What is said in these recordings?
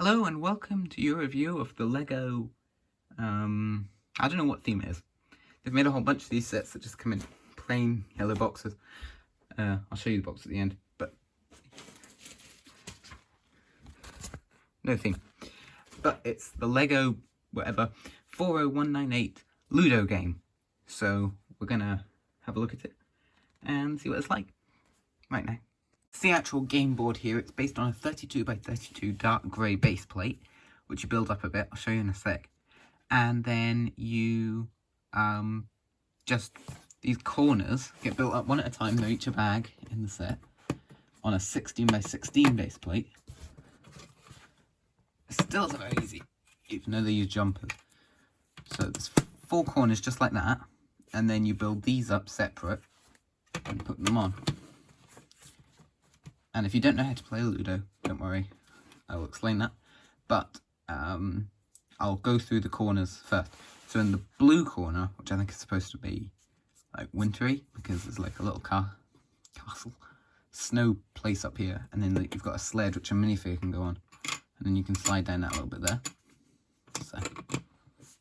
Hello and welcome to your review of the Lego, I don't know what theme it is. They've made a whole bunch of these sets that just come in plain yellow boxes. I'll show you the box at the end, but no theme. But it's the Lego, whatever, 40198 Ludo game. So we're gonna have a look at it and see what it's like right now. It's the actual game board here. It's based on a 32 by 32 dark grey base plate, which you build up a bit. I'll show you in a sec. And then you, just, these corners get built up one at a time. They're each a bag in the set on a 16 by 16 base plate. It still isn't very easy, even though they use jumpers. So there's 4 corners just like that. And then you build these up separate and put them on. And if you don't know how to play Ludo, don't worry, I will explain that. But I'll go through the corners first. So in the blue corner, which I think is supposed to be like wintry, because there's like a little castle, snow place up here, and then you've got a sled which a minifigure can go on, and then you can slide down that a little bit there. So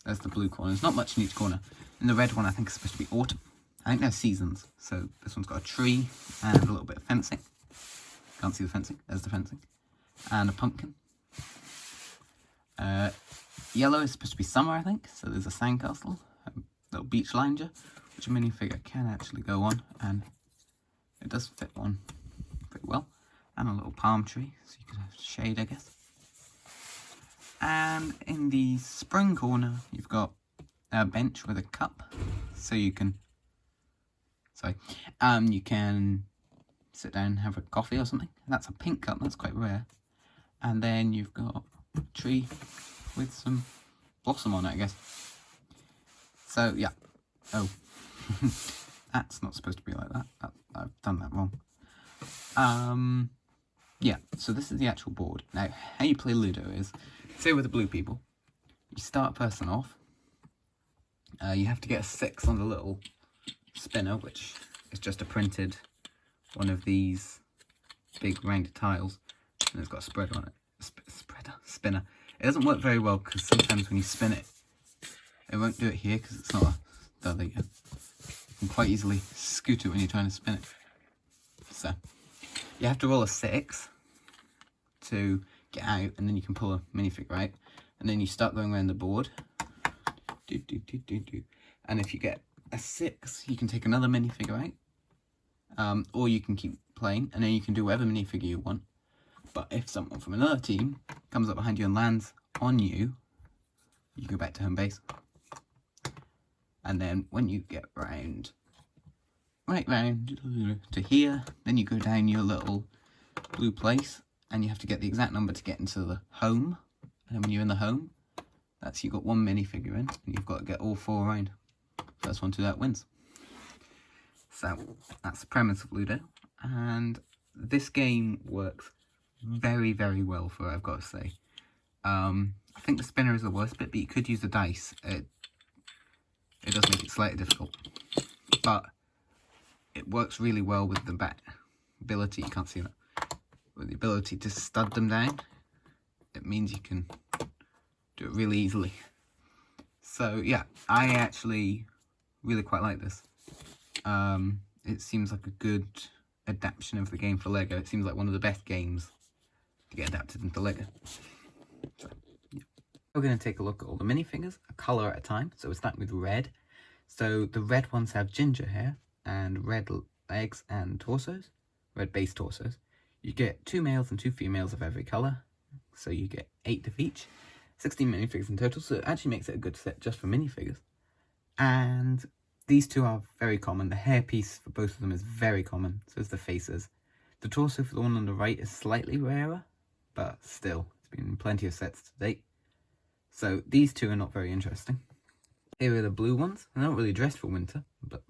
there's the blue corner. There's not much in each corner. In the red one, I think it's supposed to be autumn. I think there's seasons. So this one's got a tree and a little bit of fencing. Can't see the fencing. There's the fencing. And a pumpkin. Yellow is supposed to be summer, I think. So there's a sandcastle, a little beach lounger, which a minifigure can actually go on. And it does fit one pretty well. And a little palm tree, so you can have shade, I guess. And in the spring corner, you've got a bench with a cup. So you can... you can sit down and have a coffee or something. That's a pink cup, that's quite rare. And then you've got a tree with some blossom on it, I guess. So, yeah. Oh. That's not supposed to be like that. I've done that wrong. Yeah, so this is the actual board. Now, how you play Ludo is, say with the blue people, you start a person off. You have to get a 6 on the little spinner, which is just a printed one of these big rounded tiles, and it's got a spreader on it. Spinner. It doesn't work very well because sometimes when you spin it, it won't do it here because it's not a... There you go. You can quite easily scoot it when you're trying to spin it. So, you have to roll a 6 to get out, and then you can pull a minifigure out, and then you start going around the board. And if you get a 6, you can take another minifigure out. Or you can keep playing, and then you can do whatever minifigure you want. But if someone from another team comes up behind you and lands on you, you go back to home base. And then when you get right round to here, then you go down your little blue place, and you have to get the exact number to get into the home. And then when you're in the home, that's you got 1 minifigure in, and you've got to get all 4 around. First one to that wins. So that's the premise of Ludo, and this game works very, very well for it, I've got to say. I think the spinner is the worst bit, but you could use the dice. It does make it slightly difficult, but it works really well with the ability, you can't see that, with the ability to stud them down. It means you can do it really easily. So yeah, I actually really quite like this. It seems like a good adaptation of the game for Lego. It seems like one of the best games to get adapted into Lego. So, yeah. We're going to take a look at all the minifigures, a colour at a time. So we're starting with red. So the red ones have ginger hair and red legs and torsos, red base torsos. You get 2 males and 2 females of every colour. So you get 8 of each. 16 minifigures in total, so it actually makes it a good set just for minifigures. And these 2 are very common. The hairpiece for both of them is very common, so is the faces. The torso for the one on the right is slightly rarer, but still, it's been in plenty of sets to date. So these 2 are not very interesting. Here are the blue ones. They're not really dressed for winter, but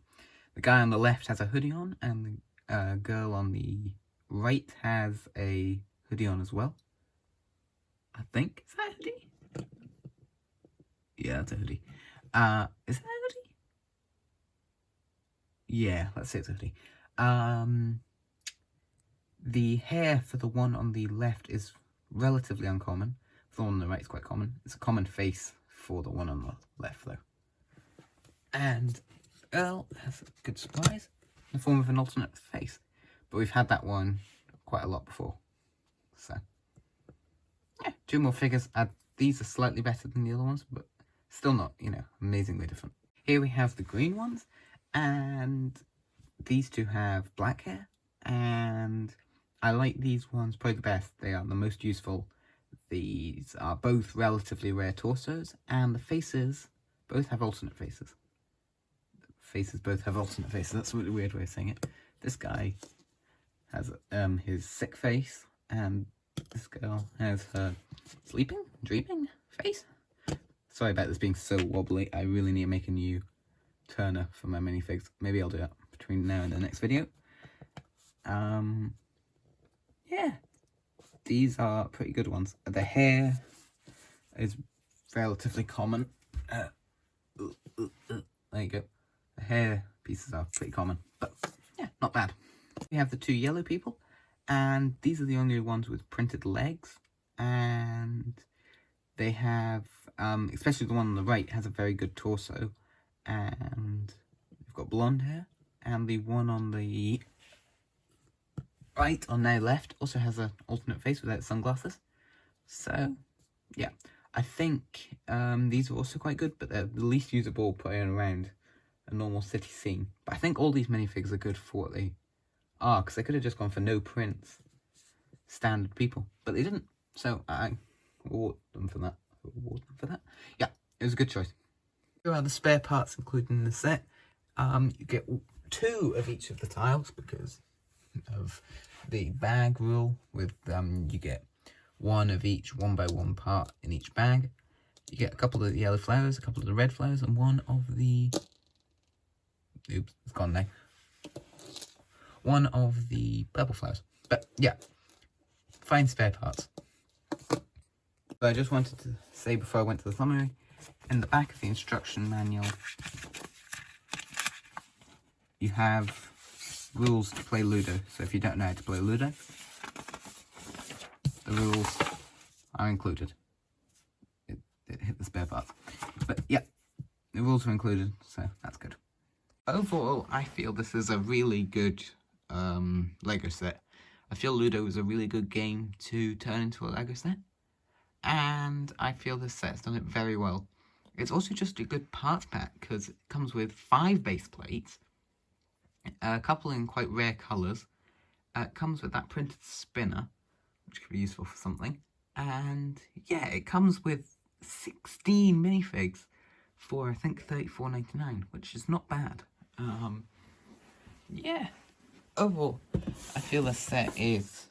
the guy on the left has a hoodie on, and the girl on the right has a hoodie on as well. I think. Is that a hoodie? Yeah, that's a hoodie. Is that a hoodie? Yeah, let's say it's a hoodie. The hair for the one on the left is relatively uncommon, the one on the right is quite common. It's a common face for the one on the left, though. And Earl has a good surprise in the form of an alternate face. But we've had that one quite a lot before. So, yeah, 2 more figures. These are slightly better than the other ones, but still not, you know, amazingly different. Here we have the green ones, and these 2 have black hair, and I like these ones probably the best. They are the most useful. These are both relatively rare torsos, and the faces both have alternate faces. Both have alternate faces. That's a really weird way of saying it. This guy has his sick face, and this girl has her sleeping, dreaming face. Sorry about this being so wobbly. I really need to make a new turner for my minifigs. Maybe I'll do that between now and the next video. Yeah, these are pretty good ones. The hair is relatively common. There you go. The hair pieces are pretty common, but yeah, not bad. We have the 2 yellow people, and these are the only ones with printed legs, and they have, especially the one on the right, has a very good torso, and they've got blonde hair, and the one on the right, or now left, also has an alternate face without sunglasses. So, yeah, I think these are also quite good, but they're the least usable playing around a normal city scene. But I think all these minifigs are good for what they are, because they could have just gone for no prints, standard people, but they didn't. So I reward them for that. Yeah, it was a good choice. Here are the spare parts included in the set. You get 2 of each of the tiles because of the bag rule. With you get 1 of each 1x1 part in each bag. You get a couple of the yellow flowers, a couple of the red flowers, and 1 of the... Oops, it's gone now. 1 of the purple flowers. But yeah, fine spare parts. So I just wanted to say before I went to the summary, in the back of the instruction manual, you have rules to play Ludo. So if you don't know how to play Ludo, the rules are included. It hit the spare parts. But yeah, the rules are included, so that's good. Overall, I feel this is a really good Lego set. I feel Ludo is a really good game to turn into a Lego set, and I feel this set's done it very well. It's also just a good parts pack because it comes with 5 base plates, a couple in quite rare colours. It comes with that printed spinner, which could be useful for something, and yeah, it comes with 16 minifigs for I think $34.99, which is not bad. Yeah, overall, I feel this set is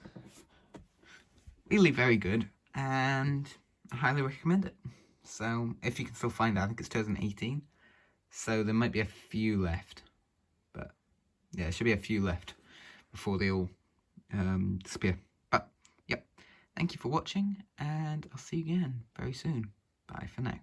really very good, and I highly recommend it. So, if you can still find it, I think it's 2018, so there might be a few left, but yeah, there should be a few left before they all disappear. But, yep, thank you for watching, and I'll see you again very soon. Bye for now.